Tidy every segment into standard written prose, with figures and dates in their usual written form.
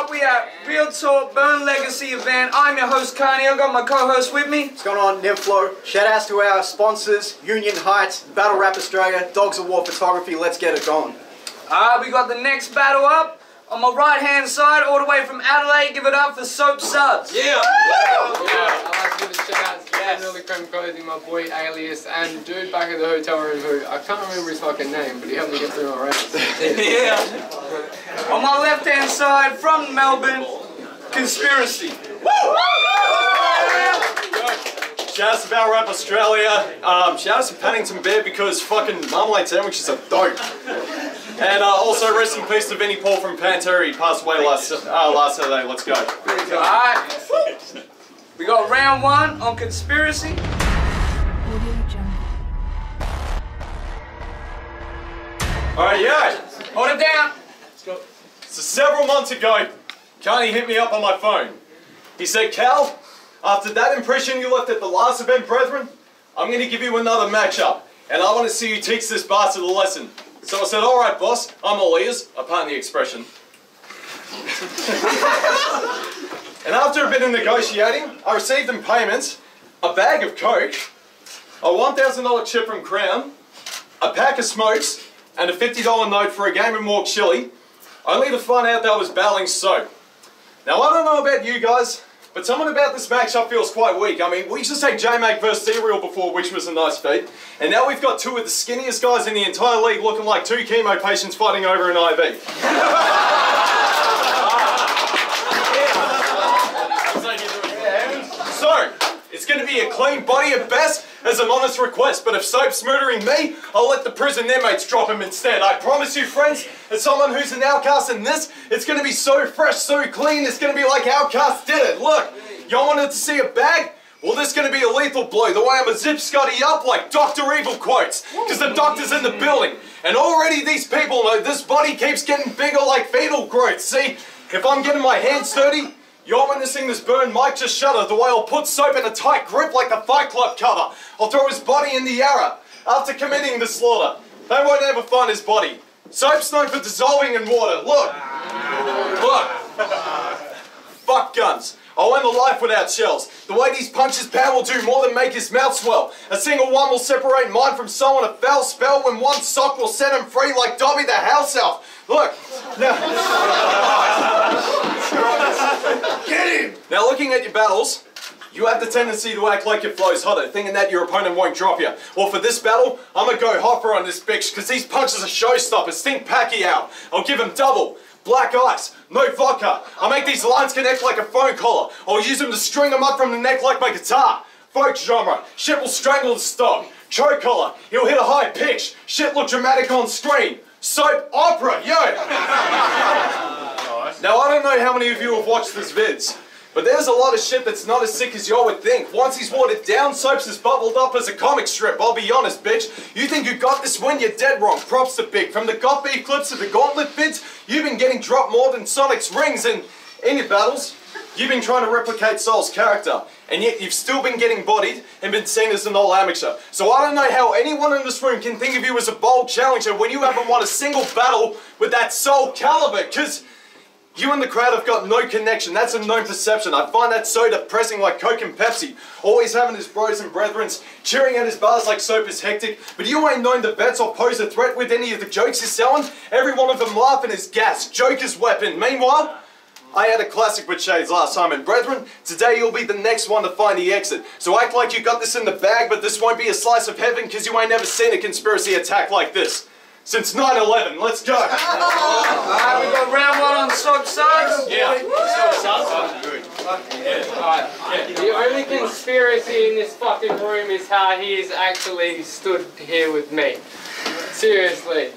up? We have Real Talk Burn Legacy event. I'm your host, Carney. I've got my co-host with me. What's going on, Nimflow? Shout outs to our sponsors, Union Heights, Battle Rap Australia, Dogs of War Photography. Let's get it going. We got the next battle up. On my right-hand side, all the way from Adelaide, give it up for Sope Suddz. Yeah! I'd like to give a shout out to Really Creme Clothing, my boy Alias, and dude back at the hotel room who, I can't remember his fucking name, but he helped me get through my rounds. Yeah. On my left-hand side, from Melbourne, Conspiracy. Shout out to Battle Rap Australia. Shout out to Paddington Bear because fucking marmalade sandwiches are dope. And also rest in peace to Vinnie Paul from Pantera. He passed away last Saturday. Let's go. Alright. We got round one on Conspiracy. Alright, yeah. Hold it down. So several months ago, Carney hit me up on my phone. He said, Cal, after that impression you left at the last event, brethren, I'm going to give you another matchup. And I want to see you teach this bastard a lesson. So I said, alright boss, I'm all ears, apart the expression. And after a bit of negotiating, I received in payments a bag of Coke, a $1,000 chip from Crown, a pack of smokes, and a $50 note for a game of Mork Chili, only to find out that I was battling Sope. Now I don't know about you guys, but something about this matchup feels quite weak. I mean, we used to take J-Mac versus Serial before, which was a nice feat. And now we've got two of the skinniest guys in the entire league looking like two chemo patients fighting over an IV. So, it's going to be a clean body at best as an honest request, but if Sope's murdering me, I'll let the prison inmates drop him instead. I promise you, friends, as someone who's an outcast in this, it's going to be so fresh, so clean, it's going to be like Outcast did it. Look, y'all wanted to see a bag? Well, this is going to be a lethal blow, the way I'm a zip Scotty up like Dr. Evil quotes, because the doctor's in the building. And already these people know this body keeps getting bigger like fetal growth. See, if I'm getting my hands dirty, you're witnessing this burn mic just shudder the way I'll put Sope in a tight grip like the Fight Club cover. I'll throw his body in the Yarra after committing the slaughter. They won't ever find his body. Sope's known for dissolving in water. Look. Fuck guns. I'll end a life without shells. The way these punches pound will do more than make his mouth swell. A single one will separate mine from someone. A foul spell when one sock will set him free like Dobby the house elf. Look. Get him! Now looking at your battles, you have the tendency to act like your flow's hotter, thinking that your opponent won't drop you. Well, for this battle, I'm gonna go hopper on this bitch, because these punches are showstoppers. Think Pacquiao. I'll give him double. Black ice, no vodka. I'll make these lines connect like a phone collar. I'll use them to string them up from the neck like my guitar. Folk genre, shit will strangle the stock. Choke collar, he'll hit a high pitch. Shit look dramatic on screen. Soap opera, yo! Now I don't know how many of you have watched this vids, but there's a lot of shit that's not as sick as y'all would think. Once he's watered down, Soaps has bubbled up as a comic strip. I'll be honest, bitch. You think you got this win? You're dead wrong. Props to Big. From the Got Beef clips to the Gauntlet vids, you've been getting dropped more than Sonic's rings, and in your battles, you've been trying to replicate Soul's character, and yet you've still been getting bodied and been seen as an old amateur. So I don't know how anyone in this room can think of you as a bold challenger when you haven't won a single battle with that Soul caliber, because you and the crowd have got no connection. That's a known perception. I find that so depressing, like Coke and Pepsi. Always having his bros and brethrens cheering at his bars like Soap is hectic. But you ain't known the vets or pose a threat with any of the jokes he's selling. Every one of them laughing is gas. Joke is weapon. Meanwhile, I had a classic with shades last time, and brethren, today you'll be the next one to find the exit. So act like you got this in the bag, but this won't be a slice of heaven, because you ain't never seen a conspiracy attack like this. Since 9/11, let's go! We got round one on Sope Suddz. Yeah. The only conspiracy in this fucking room is how he is actually stood here with me. Seriously.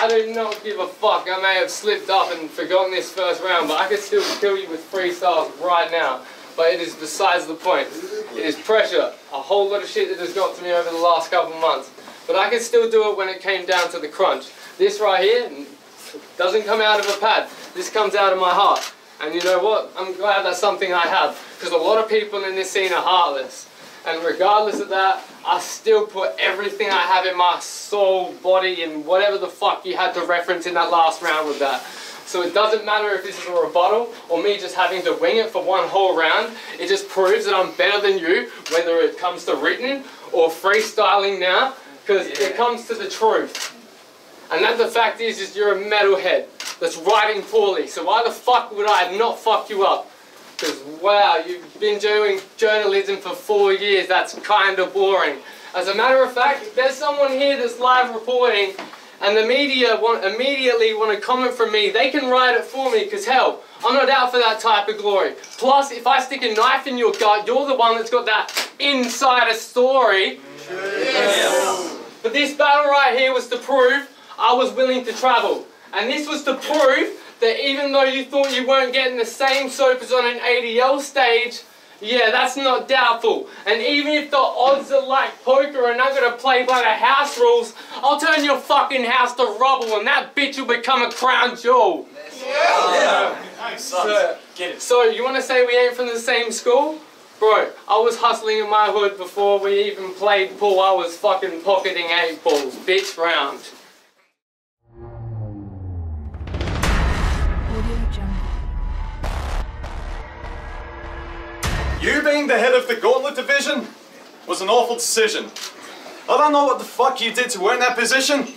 I do not give a fuck. I may have slipped up and forgotten this first round, but I could still kill you with freestyles right now. But it is besides the point. It is pressure. A whole lot of shit that has got to me over the last couple of months. But I could still do it when it came down to the crunch. This right here doesn't come out of a pad. This comes out of my heart. And you know what? I'm glad that's something I have. Because a lot of people in this scene are heartless. And regardless of that, I still put everything I have in my soul, body, and whatever the fuck you had to reference in that last round with that. So it doesn't matter if this is a rebuttal or me just having to wing it for one whole round. It just proves that I'm better than you, whether it comes to written or freestyling now, because it comes to the truth. And that the fact is you're a metalhead that's writing poorly. So why the fuck would I not fuck you up? Because wow, you've been doing journalism for 4 years. That's kind of boring. As a matter of fact, if there's someone here that's live reporting and the media immediately want to comment from me, they can write it for me, because hell, I'm not out for that type of glory. Plus, if I stick a knife in your gut, you're the one that's got that insider story. Yes. But this battle right here was to prove I was willing to travel. And this was to prove that even though you thought you weren't getting the same soap as on an ADL stage, yeah, that's not doubtful. And even if the odds are like poker and I'm gonna play by the house rules, I'll turn your fucking house to rubble and that bitch will become a crown jewel. Yeah. So you wanna say we ain't from the same school? Bro, I was hustling in my hood before we even played pool. I was fucking pocketing 8 balls, bitch round. You being the head of the Gauntlet division was an awful decision. I don't know what the fuck you did to earn that position,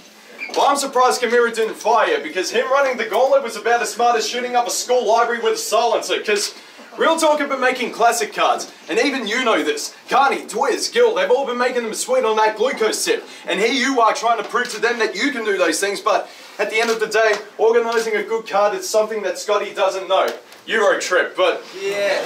but I'm surprised Kamira didn't fire you, because him running the Gauntlet was about as smart as shooting up a school library with a silencer, because Real Talk have been making classic cards, and even you know this. Carney, Twiz, Gil, they've all been making them sweet on that glucose sip, and here you are trying to prove to them that you can do those things, but at the end of the day, organising a good card is something that Scotty doesn't know. Euro trip, but... yeah.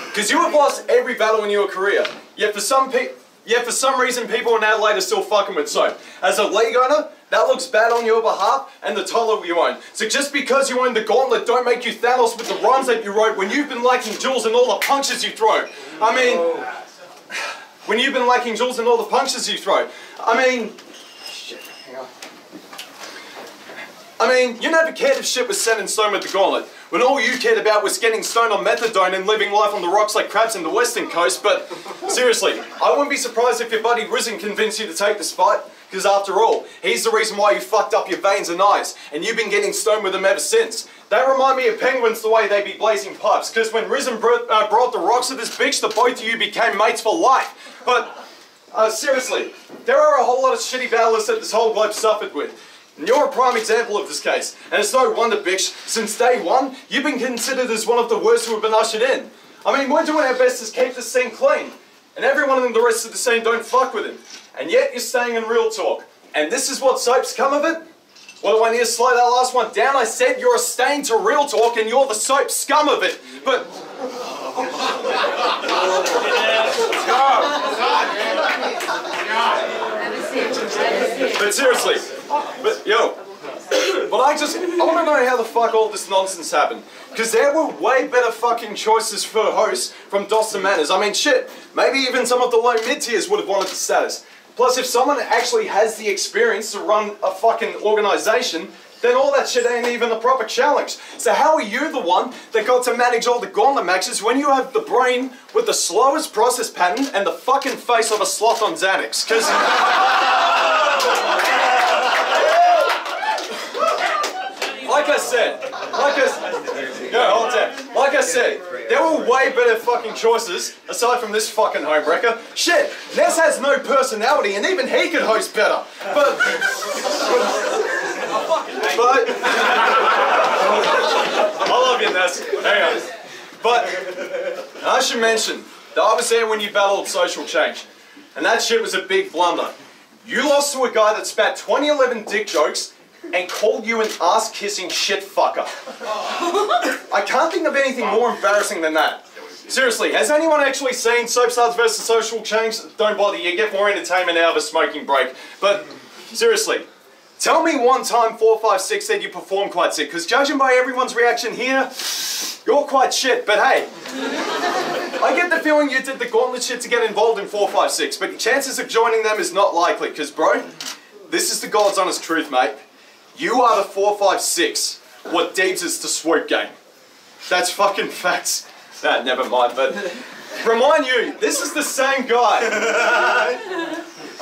Because you have lost every battle in your career, yet for some reason people in Adelaide are still fucking with Sope. As a league owner, that looks bad on your behalf and the title you own. So just because you own the Gauntlet, don't make you Thanos with the rhymes that you wrote when you've been lacking jewels in all the punches you throw. I mean, when you've been lacking jewels in all the punches you throw. I mean, you never cared if shit was set in stone with the Gauntlet, when all you cared about was getting stoned on methadone and living life on the rocks like crabs in the western coast, but seriously, I wouldn't be surprised if your buddy Risen convinced you to take this fight, because after all, he's the reason why you fucked up your veins and eyes, and you've been getting stoned with him ever since. They remind me of penguins the way they be blazing pipes, because when Risen brought the rocks to this bitch, the both of you became mates for life. But, seriously, there are a whole lot of shitty battlers that this whole globe suffered with. And you're a prime example of this case, and it's no wonder, bitch, since day one, you've been considered as one of the worst who have been ushered in. I mean, we're doing our best to keep this scene clean, and everyone in the rest of the scene don't fuck with him, and yet you're staying in Real Talk. And this is what Soap's come of it? Well, when you slow that last one down, I said you're a stain to Real Talk, and you're the Soap scum of it, but... But seriously, I want to know how the fuck all this nonsense happened. Because there were way better fucking choices for hosts from DOS to Manners. I mean, shit, maybe even some of the low mid-tiers would have wanted the status. Plus, if someone actually has the experience to run a fucking organisation, then all that shit ain't even a proper challenge. So how are you the one that got to manage all the Gauntlet matches when you have the brain with the slowest process pattern and the fucking face of a sloth on Xanax? Because... Like I said, there were way better fucking choices aside from this fucking homewrecker. Shit, Ness has no personality and even he could host better. But I love you, Ness. Hang on. But I should mention that I was there when you battled Social Change, and that shit was a big blunder. You lost to a guy that spat 2011 dick jokes and called you an ass-kissing shit fucker. I can't think of anything more embarrassing than that. Seriously, has anyone actually seen Suddz vs Social Change? Don't bother, you get more entertainment out of a smoking break. But seriously, tell me one time 456 said you performed quite sick, because judging by everyone's reaction here, you're quite shit, but hey. I get the feeling you did the Gauntlet shit to get involved in 456, but your chances of joining them is not likely, because bro, this is the God's honest truth, mate. You are the 456, what Deebs is to Swoop Game. That's fucking facts. Nah, never mind, but remind you, this is the same guy.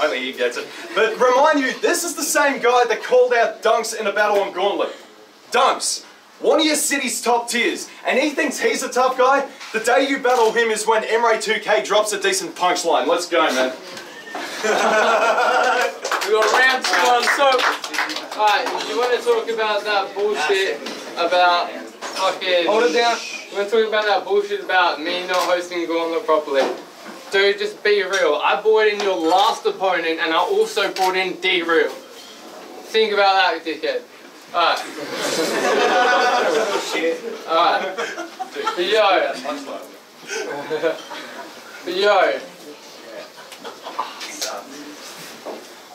Only he gets it. But remind you, this is the same guy that called out dunks in a battle on Gauntlet. Dunks, one of your city's top tiers, and he thinks he's a tough guy. The day you battle him is when Emre2K drops a decent punchline. Let's go, man. We got round 2 on Sope. Alright, you want to talk about that bullshit about fucking... Hold it down. You want to talk about that bullshit about me not hosting Gauntlet properly? Dude, just be real. I brought in your last opponent and I also brought in D-Real. Think about that, dickhead. Alright. Alright. But yo.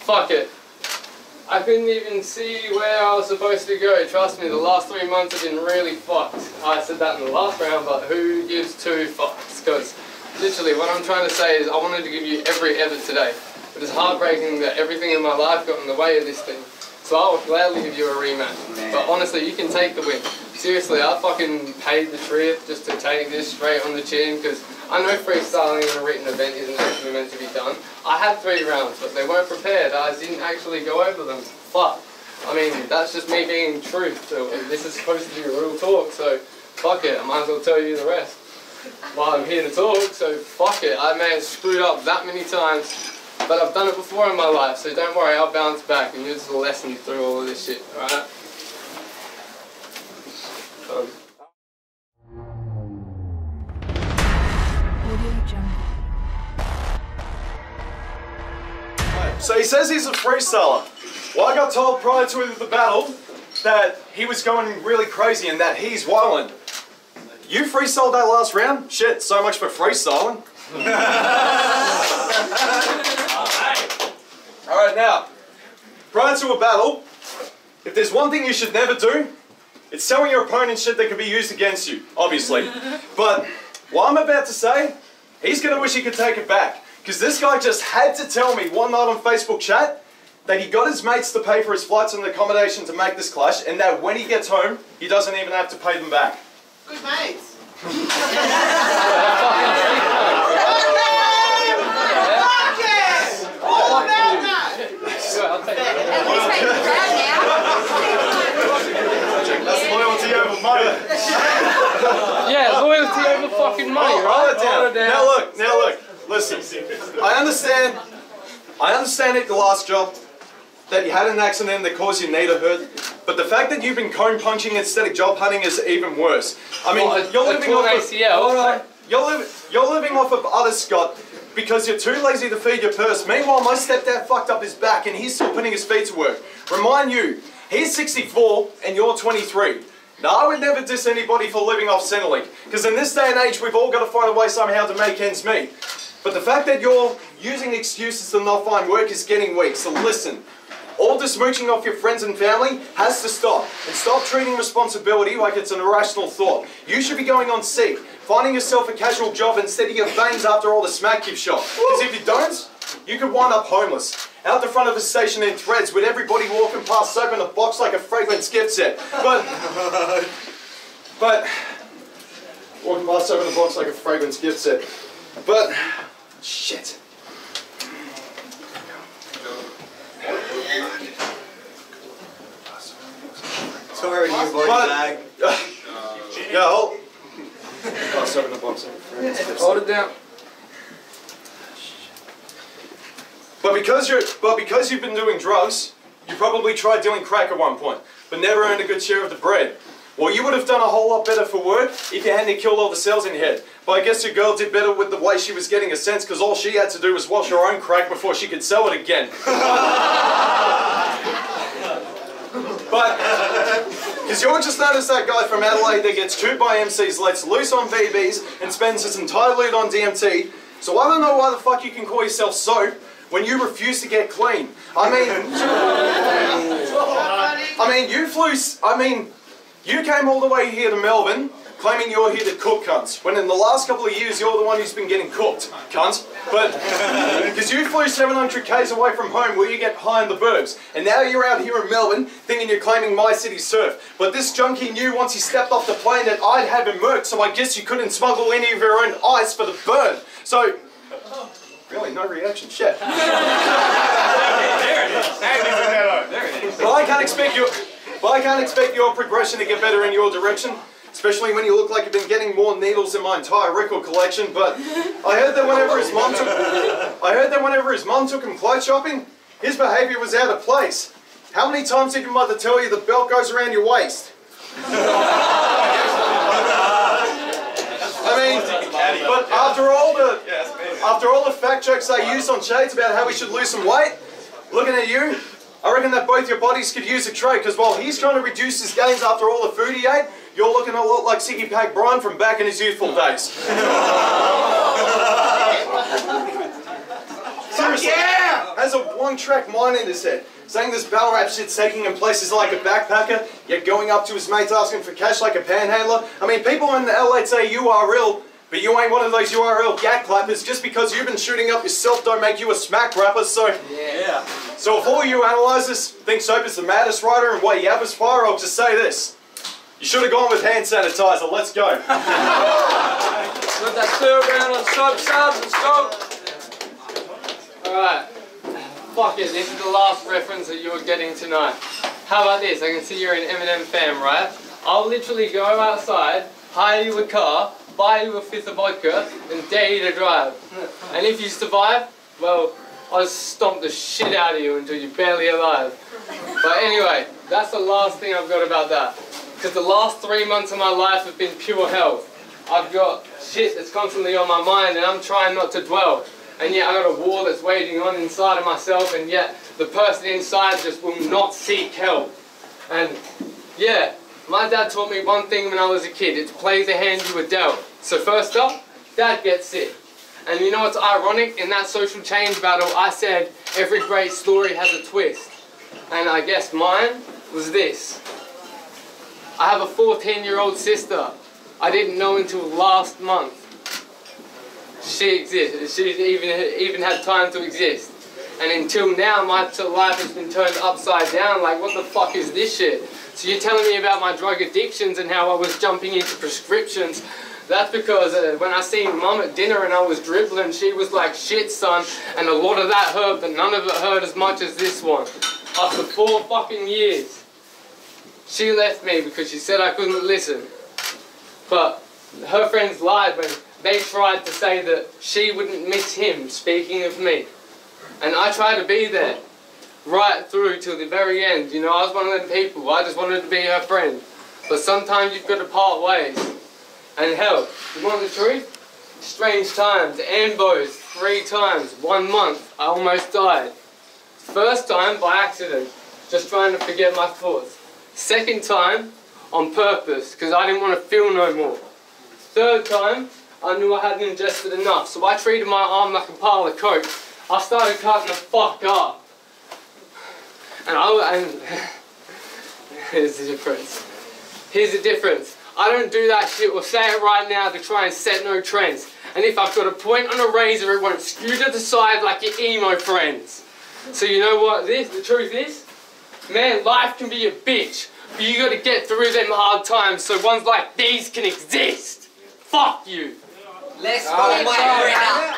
Fuck it. I couldn't even see where I was supposed to go. Trust me, the last 3 months have been really fucked. I said that in the last round, but who gives 2 fucks? Because literally what I'm trying to say is I wanted to give you every effort today. But it's heartbreaking that everything in my life got in the way of this thing. So I will gladly give you a rematch. But honestly, you can take the win. Seriously, I fucking paid the trip just to take this straight on the chin because I know freestyling in a written event isn't actually meant to be done. I had 3 rounds, but they weren't prepared. I didn't actually go over them. Fuck. I mean, that's just me being truth. So this is supposed to be real talk, so fuck it. I might as well tell you the rest. While I'm here to talk, so fuck it. I may have screwed up that many times. But I've done it before in my life, so don't worry, I'll bounce back and use the lesson through all of this shit, alright? So he says he's a freestyler. Well, I got told prior to the battle that he was going really crazy and that he's wildin'. You freestyled that last round? Shit, so much for freestyling. Alright, now, prior to a battle, if there's one thing you should never do, it's telling your opponent shit that can be used against you, obviously. But what I'm about to say, he's gonna wish he could take it back. Because this guy just had to tell me one night on Facebook chat that he got his mates to pay for his flights and accommodation to make this clash, and that when he gets home, he doesn't even have to pay them back. Good mates. That's loyalty over money. Yeah, loyalty over fucking money, right? Hold it down. Now look, listen. I understand at your last job that you had an accident that caused your knee to hurt, but the fact that you've been cone punching instead of job hunting is even worse. I mean, you're living off of other Scott because you're too lazy to feed your purse. Meanwhile, my stepdad fucked up his back and he's still putting his feet to work. Remind you, he's 64 and you're 23. Now, I would never diss anybody for living off Centrelink, because in this day and age, we've all got to find a way somehow to make ends meet. But the fact that you're using excuses to not find work is getting weak, so listen. All this mooching off your friends and family has to stop. And stop treating responsibility like it's an irrational thought. You should be going on seek, finding yourself a casual job instead of your veins after all the smack you've shot. Because if you don't, you could wind up homeless. Out the front of a station in threads with everybody walking past Sope in a box like a fragrance gift set. But walking past Sope in a box like a fragrance gift set. But, shit. Sorry, you bloody bag. Yeah, hold. Past Sope in a box like a fragrance gift set. Hold it down. But because you've been doing drugs, you probably tried doing crack at one point, but never earned a good share of the bread. Well, you would have done a whole lot better for work if you hadn't killed all the cells in your head. But I guess your girl did better with the way she was getting a sense, because all she had to do was wash her own crack before she could sell it again. But, because you're just not as that guy from Adelaide that gets chewed by MCs, lets loose on VBs, and spends his entire loot on DMT. So I don't know why the fuck you can call yourself Sope when you refuse to get clean. You came all the way here to Melbourne claiming you're here to cook cunts, when in the last couple of years you're the one who's been getting cooked, cunt. But, because you flew 700 k's away from home where you get high in the burbs, and now you're out here in Melbourne thinking you're claiming my city's surf. But this junkie knew once he stepped off the plane that I'd have him murked, so I guess you couldn't smuggle any of your own ice for the burn. So, really, no reaction, shit. There it is. Well, I can't expect you... But I can't expect your progression to get better in your direction, especially when you look like you've been getting more needles than my entire record collection. But I heard that whenever his mum took him clothes shopping, his behaviour was out of place. How many times did your mother tell you the belt goes around your waist? I mean, but after all the fact jokes they used on Shades about how we should lose some weight, looking at you, I reckon that both your bodies could use a trade, because while he's trying to reduce his gains after all the food he ate, you're looking a lot like Siggy Pack Brian from back in his youthful days. Seriously, has a one-track mind in his head, saying this battle rap shit's taking him places like a backpacker, yet going up to his mates asking for cash like a panhandler. I mean, people in the LA say you are real, but you ain't one of those URL gat clappers. Just because you've been shooting up yourself don't make you a smack rapper, so... Yeah. So if all you analyzers think Sope is the maddest writer and what Yab is fire, I'll just say this. You should have gone with hand sanitizer. Let's go. Let that third round on Sope Suddz, let's go. Alright. Fuck it, this is the last reference that you're getting tonight. How about this? I can see you're an Eminem fan, right? I'll literally go outside, hire you a car, buy you a fifth of vodka, and dare you to drive. And if you survive, well, I'll just stomp the shit out of you until you're barely alive. But anyway, that's the last thing I've got about that. Because the last 3 months of my life have been pure hell. I've got shit that's constantly on my mind and I'm trying not to dwell. And yet I've got a war that's waging on inside of myself, and yet the person inside just will not seek help. And yeah, my dad taught me one thing when I was a kid. It's play the hand you were dealt. So first up, Dad gets sick. And you know what's ironic? In that social change battle, I said every great story has a twist. And I guess mine was this. I have a 14-year-old sister. I didn't know until last month she exists. She's even had time to exist. And until now, my life has been turned upside down. Like, what the fuck is this shit? So you're telling me about my drug addictions and how I was jumping into prescriptions. That's because when I seen Mum at dinner and I was dribbling, she was like, shit son, and a lot of that hurt, but none of it hurt as much as this one. After 4 fucking years. She left me because she said I couldn't listen. But her friends lied when they tried to say that she wouldn't miss him, speaking of me. And I tried to be there, right through till the very end. You know, I was one of them people, I just wanted to be her friend. But sometimes you've got to part ways. And hell, you want the truth? Strange times, ambos 3 times, 1 month, I almost died. First time by accident, just trying to forget my thoughts. Second time, on purpose, because I didn't want to feel no more. Third time, I knew I hadn't ingested enough, so I treated my arm like a pile of coke. I started cutting the fuck up. And here's the difference. Here's the difference. I don't do that shit or say it right now to try and set no trends. And if I've got a point on a razor, it won't skew to the side like your emo friends. So you know what the truth is? Man, life can be a bitch, but you gotta get through them hard times so ones like these can exist. Fuck you. Let's go, my friend.